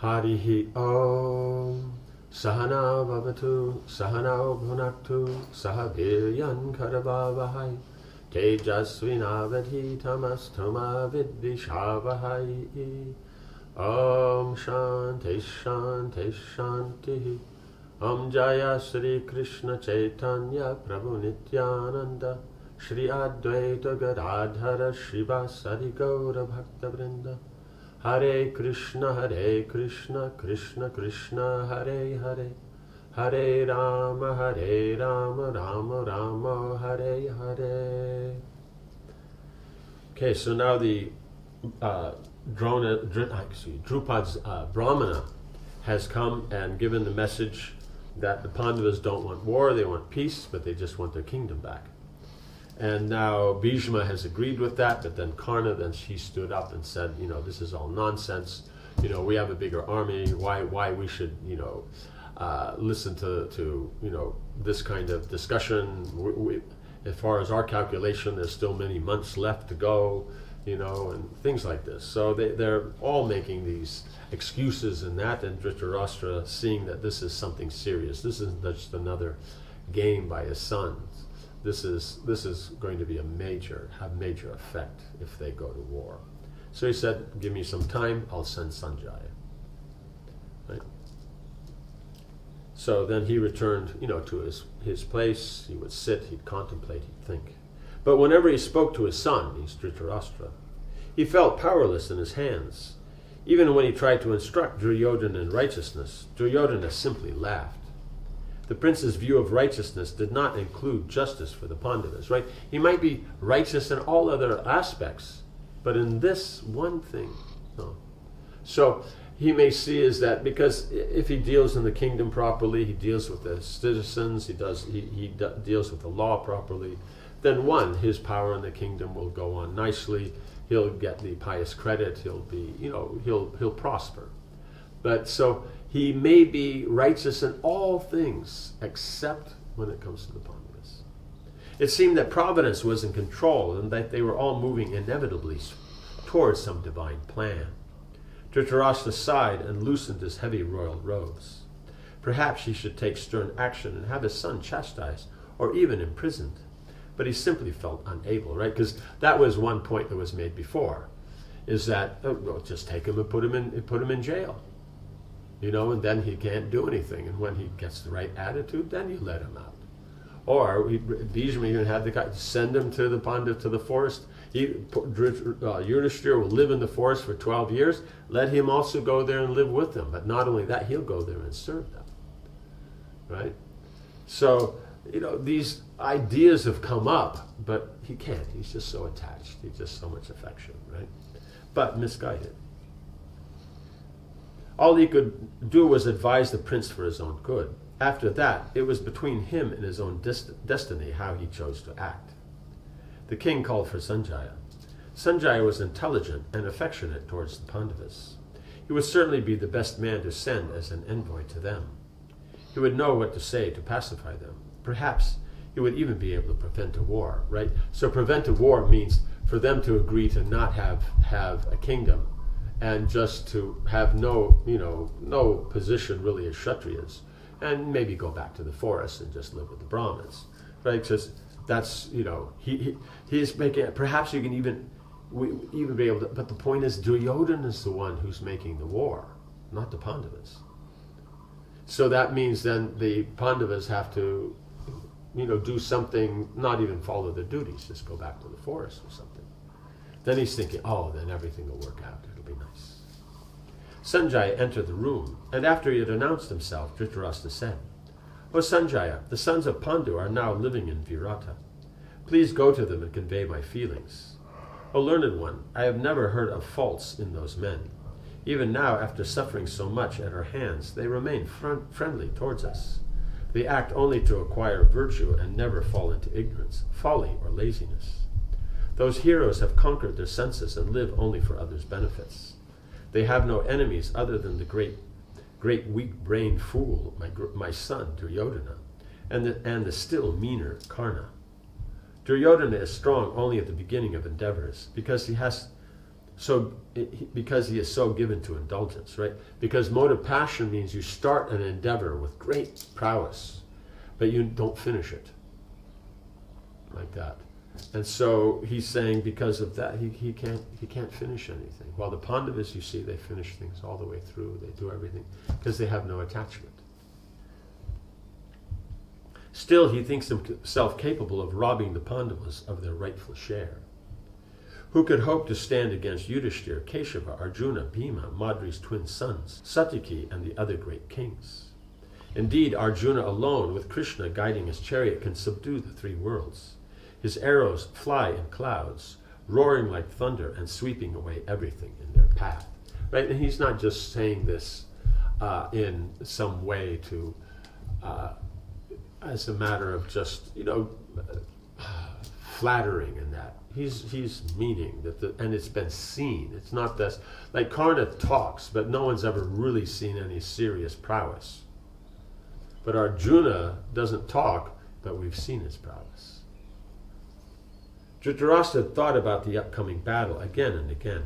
Harihi Om. Sahana Vavatu, Sahana Bhunaktu, Sahaviryan Karavavahai, Tejasvinavadhitamastama Vidvishavahai. Om Shanti Shanti Shanti. Om Jaya Sri Krishna Chaitanya Prabhu Nityananda, Shri Advaita Gadadhara Shrivasadi Gaura Bhaktivinoda. Hare Krishna, Krishna Krishna, Hare Hare, Hare Rama, Rama Rama, Hare Hare. Okay, so now the Drupad's Brahmana has come and given the message that the Pandavas don't want war, they want peace, but they just want their kingdom back. And now Bhishma has agreed with that, but then Karna, then she stood up and said, this is all nonsense. We have a bigger army. Why we should, listen to this kind of discussion. As far as our calculation, there's still many months left to go, and things like this. So they're all making these excuses and that, and Dhritarashtra, seeing that this is something serious. This isn't just another game by his sons. This is going to be have major effect if they go to war. So he said, give me some time, I'll send Sanjaya. Right? So then he returned, to his place. He would sit, he'd contemplate, he'd think. But whenever he spoke to his son, he's Dhritarashtra, he felt powerless in his hands. Even when he tried to instruct Duryodhana in righteousness, Duryodhana simply laughed. The prince's view of righteousness did not include justice for the Pandavas, right? He might be righteous in all other aspects, but in this one thing, no. So he may see is that because if he deals in the kingdom properly, he deals with the citizens, he deals with the law properly, then his power in the kingdom will go on nicely. He'll get the pious credit. He'll be, he'll prosper. But so he may be righteous in all things except when it comes to the Pandavas. It seemed that providence was in control and that they were all moving inevitably towards some divine plan. Dhritarashtra sighed and loosened his heavy royal robes. Perhaps he should take stern action and have his son chastised or even imprisoned. But he simply felt unable, right? Because that was one point that was made before, is that just take him and put him in jail. And then he can't do anything. And when he gets the right attitude, then you let him out. Or Bhishma even had the guy send him to the Pandav, to the forest. Yudhishthira will live in the forest for 12 years. Let him also go there and live with them. But not only that, he'll go there and serve them. Right? So, these ideas have come up, but he can't. He's just so attached. He's just so much affection, right? But misguided. All he could do was advise the prince for his own good. After that, it was between him and his own destiny how he chose to act. The king called for Sanjaya. Sanjaya was intelligent and affectionate towards the Pandavas. He would certainly be the best man to send as an envoy to them. He would know what to say to pacify them. Perhaps he would even be able to prevent a war, right? So prevent a war means for them to agree to not have a kingdom and just to have no position really as Kshatriyas, and maybe go back to the forest and just live with the Brahmins, right? Because that's, he's making, perhaps you can even be able to, but the point is Duryodhana is the one who's making the war, not the Pandavas. So that means then the Pandavas have to, do something, not even follow their duties, just go back to the forest or something. Then he's thinking, then everything will work out, it'll be nice. Sanjaya entered the room, and after he had announced himself, Dhritarashtra said, "O Sanjaya, the sons of Pandu are now living in Virata. Please go to them and convey my feelings. O learned one, I have never heard of faults in those men. Even now, after suffering so much at our hands, they remain friendly towards us. They act only to acquire virtue and never fall into ignorance, folly, or laziness. Those heroes have conquered their senses and live only for others' benefits. They have no enemies other than the great weak-brained fool, my son Duryodhana, and the still meaner Karna. Duryodhana is strong only at the beginning of endeavors, because he has because he is so given to indulgence, right? Because mode of passion means you start an endeavor with great prowess, but you don't finish it like that. And so he's saying because of that, he can't finish anything. While the Pandavas, you see, they finish things all the way through. They do everything because they have no attachment. Still, he thinks himself capable of robbing the Pandavas of their rightful share. Who could hope to stand against Yudhishthira, Keshava, Arjuna, Bhima, Madri's twin sons, Satyaki, and the other great kings? Indeed, Arjuna alone, with Krishna guiding his chariot, can subdue the three worlds. His arrows fly in clouds, roaring like thunder and sweeping away everything in their path. Right? And he's not just saying this in some way to, as a matter of just, flattering in that. He's meaning that, and it's been seen. It's not this, like Karna talks, but no one's ever really seen any serious prowess. But Arjuna doesn't talk, but we've seen his prowess. Dhritarashtra thought about the upcoming battle again and again.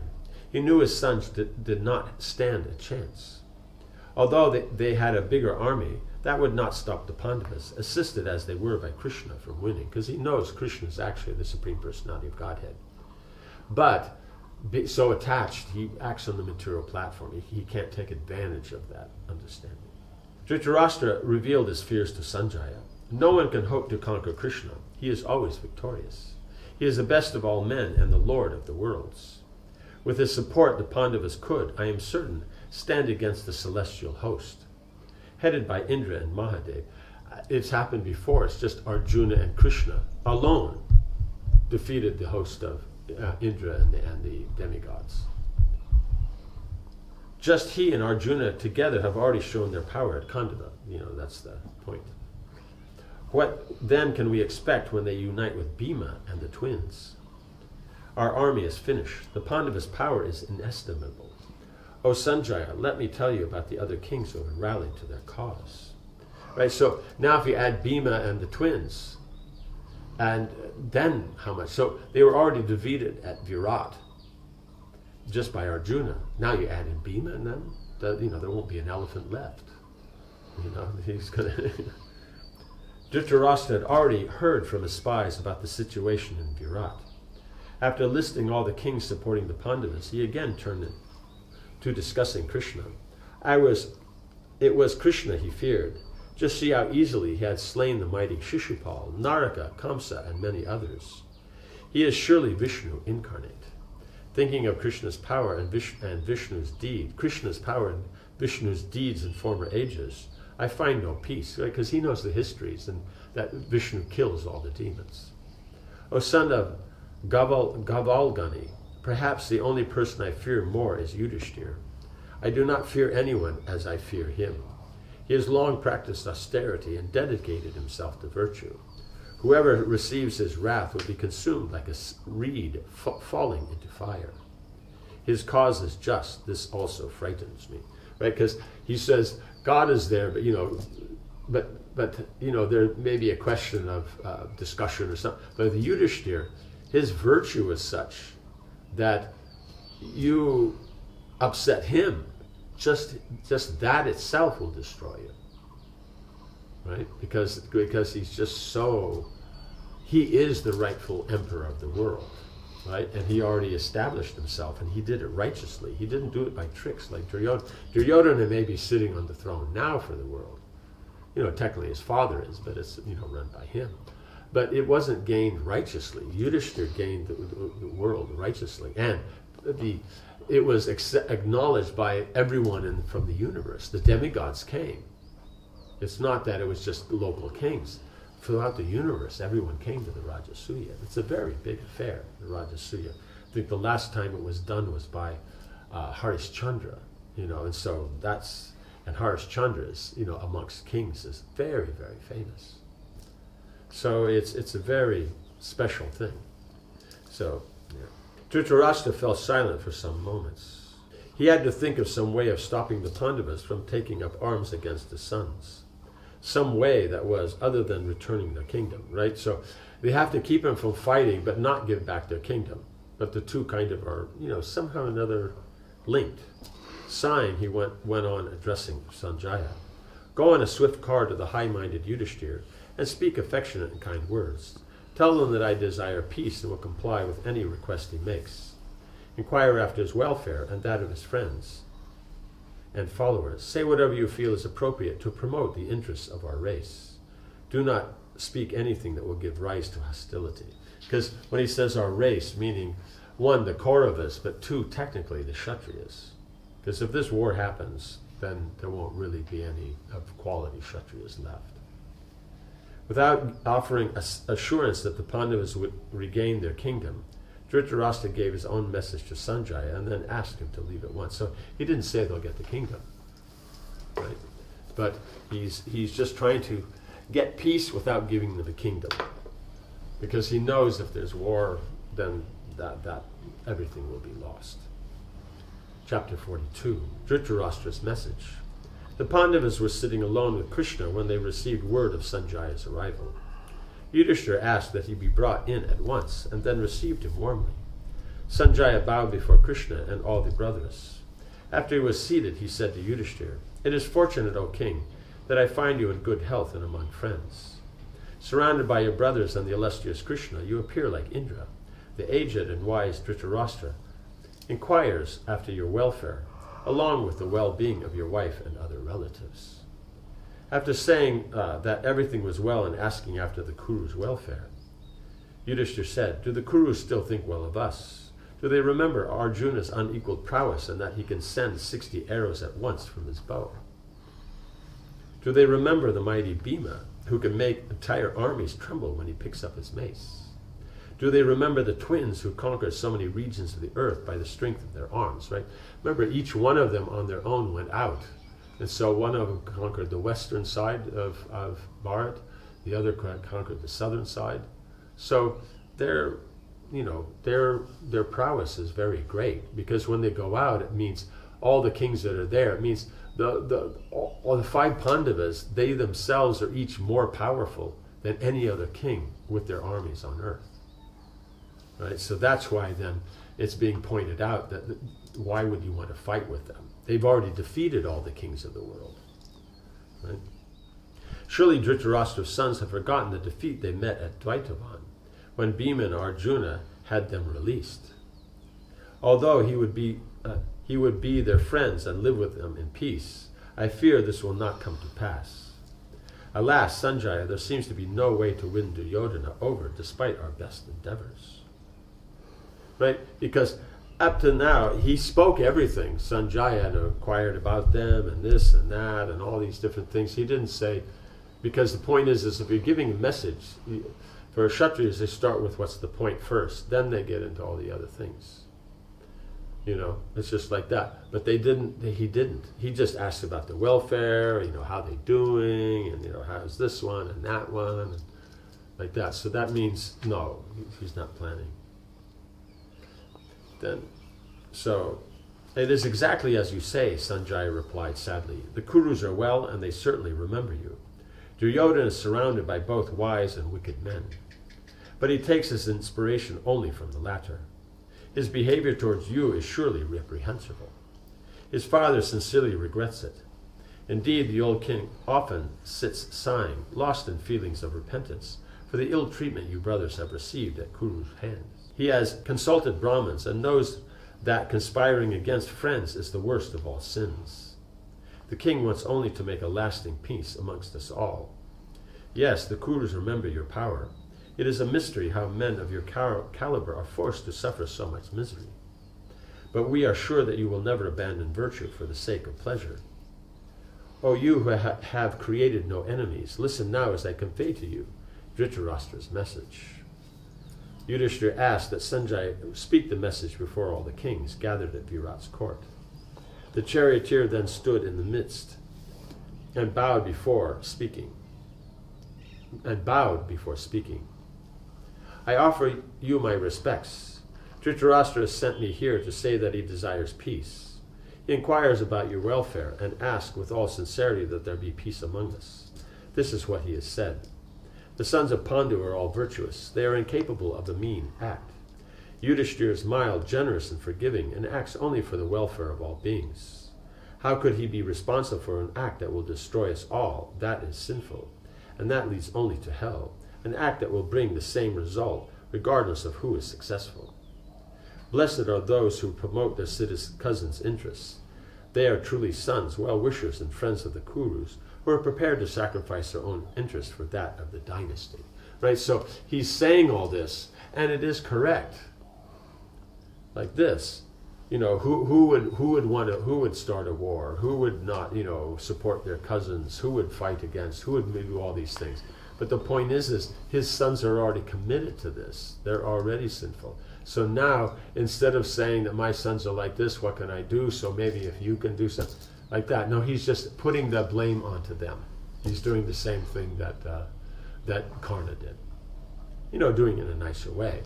He knew his sons did not stand a chance. Although they had a bigger army, that would not stop the Pandavas, assisted as they were by Krishna, from winning, because he knows Krishna is actually the Supreme Personality of Godhead. But so attached, he acts on the material platform. He can't take advantage of that understanding. Dhritarashtra revealed his fears to Sanjaya. No one can hope to conquer Krishna. He is always victorious. He is the best of all men and the Lord of the worlds. With his support, the Pandavas could, I am certain, stand against the celestial host. Headed by Indra and Mahadev. It's happened before. It's just Arjuna and Krishna alone defeated the host of Indra and the demigods. Just he and Arjuna together have already shown their power at Khandava. That's the point. What then can we expect when they unite with Bhima and the twins? Our army is finished. The Pandavas' power is inestimable. O Sanjaya, let me tell you about the other kings who have rallied to their cause. Right, so now if you add Bhima and the twins, and then how much? So they were already defeated at Virat, just by Arjuna. Now you add in Bhima, and then there won't be an elephant left. He's going to... Dhritarashtra had already heard from his spies about the situation in Virat. After listing all the kings supporting the Pandavas, he again turned to discussing Krishna. It was Krishna he feared. Just see how easily he had slain the mighty Shishupal, Naraka, Kamsa, and many others. He is surely Vishnu incarnate. Thinking of Krishna's power and Vishnu's deed, Krishna's power and Vishnu's deeds in former ages, I find no peace, because he knows the histories and that Vishnu kills all the demons. O son of Gavalgani, perhaps the only person I fear more is Yudhishthira. I do not fear anyone as I fear him. He has long practiced austerity and dedicated himself to virtue. Whoever receives his wrath will be consumed like a reed falling into fire. His cause is just. This also frightens me, right? Because he says God is there, but there may be a question of discussion or something. But the Yudhishthira, his virtue is such that you upset him, just that itself will destroy you, right? Because he's just so, he is the rightful emperor of the world, right? And he already established himself, and he did it righteously. He didn't do it by tricks like Duryodhana. Duryodhana may be sitting on the throne now for the world. Technically his father is, but it's run by him. But it wasn't gained righteously. Yudhishthira gained the world righteously, and it was acknowledged by everyone from the universe. The demigods came. It's not that it was just local kings. Throughout the universe, everyone came to the Rajasuya. It's a very big affair, the Rajasuya. I think the last time it was done was by Harishchandra, and so and Harishchandra is, amongst kings is very, very famous. So it's a very special thing. So, yeah. Dhritarashtra fell silent for some moments. He had to think of some way of stopping the Pandavas from taking up arms against his sons. Some way that was other than returning their kingdom, right? So they have to keep them from fighting, but not give back their kingdom. but the two kind of are, somehow or another linked. Sighing, he went on addressing Sanjaya. Go on a swift car to the high-minded Yudhishthira and speak affectionate and kind words. Tell them that I desire peace and will comply with any request he makes. Inquire after his welfare and that of his friends and followers. Say whatever you feel is appropriate to promote the interests of our race. Do not speak anything that will give rise to hostility. Because when he says our race, meaning one, the Kauravas, but two, technically the Kshatriyas. Because if this war happens, then there won't really be any of quality Kshatriyas left. Without offering assurance that the Pandavas would regain their kingdom, Dhritarashtra gave his own message to Sanjaya and then asked him to leave at once. So he didn't say they'll get the kingdom, right? But he's just trying to get peace without giving them the kingdom, because he knows if there's war, then that everything will be lost. Chapter 42, Dhritarashtra's message. The Pandavas were sitting alone with Krishna when they received word of Sanjaya's arrival. Yudhishthira asked that he be brought in at once, and then received him warmly. Sanjaya bowed before Krishna and all the brothers. After he was seated, he said to Yudhishthira, "It is fortunate, O king, that I find you in good health and among friends. Surrounded by your brothers and the illustrious Krishna, you appear like Indra. The aged and wise Dhritarashtra inquires after your welfare, along with the well-being of your wife and other relatives." After saying that everything was well and asking after the Kurus' welfare, Yudhishthira said, "Do the Kurus still think well of us? Do they remember Arjuna's unequaled prowess and that he can send 60 arrows at once from his bow? Do they remember the mighty Bhima, who can make entire armies tremble when he picks up his mace? Do they remember the twins who conquered so many regions of the earth by the strength of their arms?" Right? Remember, each one of them on their own went out. And so one of them conquered the western side of Bharat, the other conquered the southern side. So their prowess is very great, because when they go out, it means all the kings that are there. It means all the 5 Pandavas, they themselves are each more powerful than any other king with their armies on earth. Right? So that's why then it's being pointed out that why would you want to fight with them? They've already defeated all the kings of the world. Right? Surely Dhritarashtra's sons have forgotten the defeat they met at Dvaitavan, when Bhima and Arjuna had them released. Although he would be their friends and live with them in peace, I fear this will not come to pass. Alas, Sanjaya, there seems to be no way to win Duryodhana over despite our best endeavors. Right? Because up to now, he spoke everything. Sanjaya had inquired about them and this and that and all these different things. He didn't say, because the point is if you're giving a message, for Kshatriyas, they start with what's the point first, then they get into all the other things. It's just like that. But he didn't. He just asked about the welfare, how they doing, and how's this one and that one, and like that. So that means, no, he's not planning. So it is exactly as you say, Sanjaya replied sadly. The Kurus are well, and they certainly remember you. Duryodhana is surrounded by both wise and wicked men, but he takes his inspiration only from the latter. His behavior towards you is surely reprehensible. His father sincerely regrets it. Indeed, the old king often sits sighing, lost in feelings of repentance for the ill treatment you brothers have received at Kuru's hands. He has consulted Brahmins and knows that conspiring against friends is the worst of all sins. The king wants only to make a lasting peace amongst us all. Yes, the Kurus remember your power. It is a mystery how men of your caliber are forced to suffer so much misery. But we are sure that you will never abandon virtue for the sake of pleasure. O you who have created no enemies, listen now as I convey to you Dhritarashtra's message. Yudhishthira asked that Sanjaya speak the message before all the kings gathered at Virat's court. The charioteer then stood in the midst and bowed before speaking. I offer you my respects. Dhritarashtra has sent me here to say that he desires peace. He inquires about your welfare and asks with all sincerity that there be peace among us. This is what he has said. The sons of Pandu are all virtuous. They are incapable of a mean act. Yudhishthira is mild, generous, and forgiving, and acts only for the welfare of all beings. How could he be responsible for an act that will destroy us all? That is sinful, and that leads only to hell, an act that will bring the same result, regardless of who is successful. Blessed are those who promote their cousins' interests. They are truly sons, well-wishers, and friends of the Kurus, who are prepared to sacrifice their own interest for that of the dynasty. Right? So he's saying all this, and it is correct. Like this, who would start a war? Who would not, support their cousins? Who would fight against? Who would do all these things? But the point is his sons are already committed to this. They're already sinful. So now, instead of saying that my sons are like this, what can I do? So maybe if you can do something like that. No, he's just putting the blame onto them. He's doing the same thing that Karna did. Doing it in a nicer way.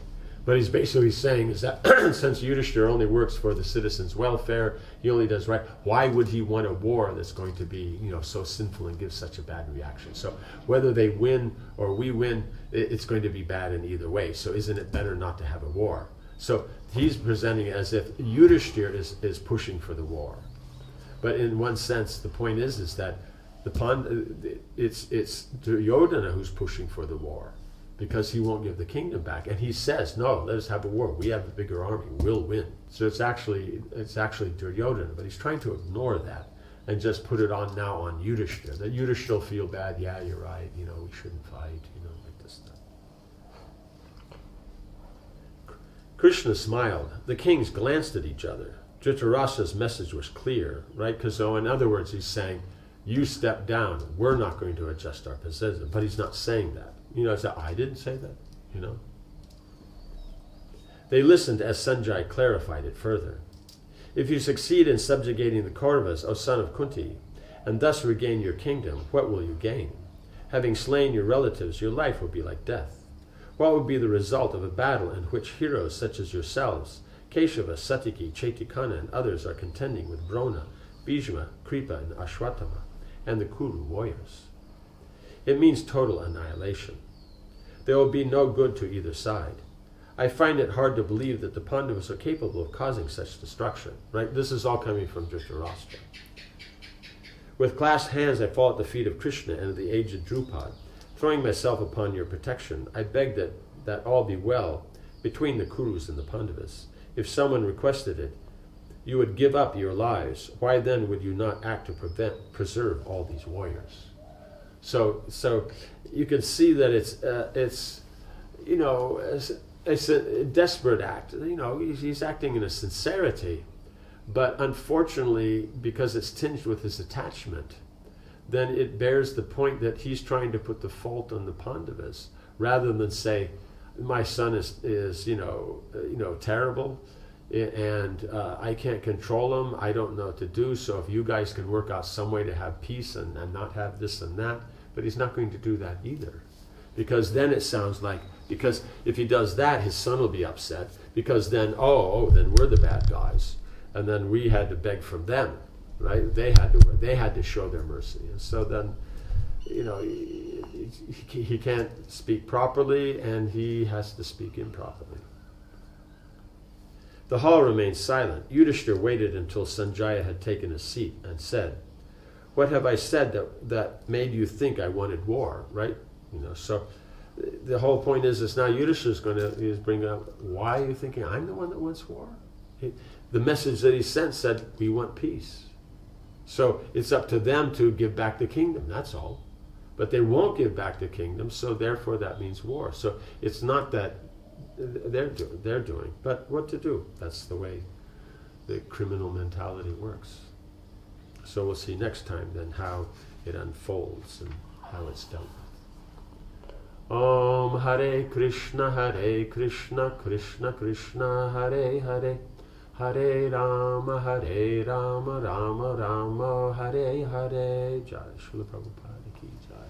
But he's basically saying is that since Yudhishthira only works for the citizens' welfare, he only does right, why would he want a war that's going to be, so sinful and give such a bad reaction? So whether they win or we win, it's going to be bad in either way. So isn't it better not to have a war? So he's presenting it as if Yudhishthira is pushing for the war. But in one sense, the point is that it's Duryodhana who's pushing for the war, because he won't give the kingdom back. And he says, no, let us have a war. We have a bigger army. We'll win. So it's actually Duryodhana, but he's trying to ignore that and just put it on now on Yudhishthira. That Yudhishthira will feel bad. Yeah, you're right. We shouldn't fight. Like this stuff. Krishna smiled. The kings glanced at each other. Dhritarashtra's message was clear, right? Because so in other words, he's saying, you step down. We're not going to adjust our position. But he's not saying that. I didn't say that, They listened as Sanjay clarified it further. If you succeed in subjugating the Kauravas, O son of Kunti, and thus regain your kingdom, what will you gain? Having slain your relatives, your life will be like death. What would be the result of a battle in which heroes such as yourselves, Keshava, Satiki, Chetikana, and others are contending with Drona, Bhishma, Kripa, and Ashwatthama, and the Kuru warriors? It means total annihilation. There will be no good to either side. I find it hard to believe that the Pandavas are capable of causing such destruction. Right? This is all coming from Dhritarashtra. With clasped hands I fall at the feet of Krishna and of the aged Drupad. Throwing myself upon your protection, I beg that all be well between the Kurus and the Pandavas. If someone requested it, you would give up your lives. Why then would you not act to preserve all these warriors? So you can see that it's a desperate act. He's acting in a sincerity, but unfortunately, because it's tinged with his attachment, then it bears the point that he's trying to put the fault on the Pandavas rather than say, my son is terrible, and I can't control him. I don't know what to do. So if you guys can work out some way to have peace and not have this and that, but he's not going to do that either, because then it sounds like, because if he does that, his son will be upset, because then then we're the bad guys, and then we had to beg from them, right? They had to show their mercy, and so then he can't speak properly, and he has to speak improperly. The hall remained silent. Yudhishthira waited until Sanjaya had taken a seat and said, "What have I said that made you think I wanted war?" Right? So the whole point is now Yudhishthira is going to bring up, why are you thinking I'm the one that wants war? The message that he sent said, we want peace. So it's up to them to give back the kingdom, that's all. But they won't give back the kingdom, so therefore that means war. So it's not that they're doing, but what to do? That's the way the criminal mentality works. So we'll see next time then how it unfolds and how it's dealt with. Om Hare Krishna, Krishna Krishna, Hare Hare, Hare Rama, Rama Rama, Hare Hare. Jai Srila Prabhupada ki Jai.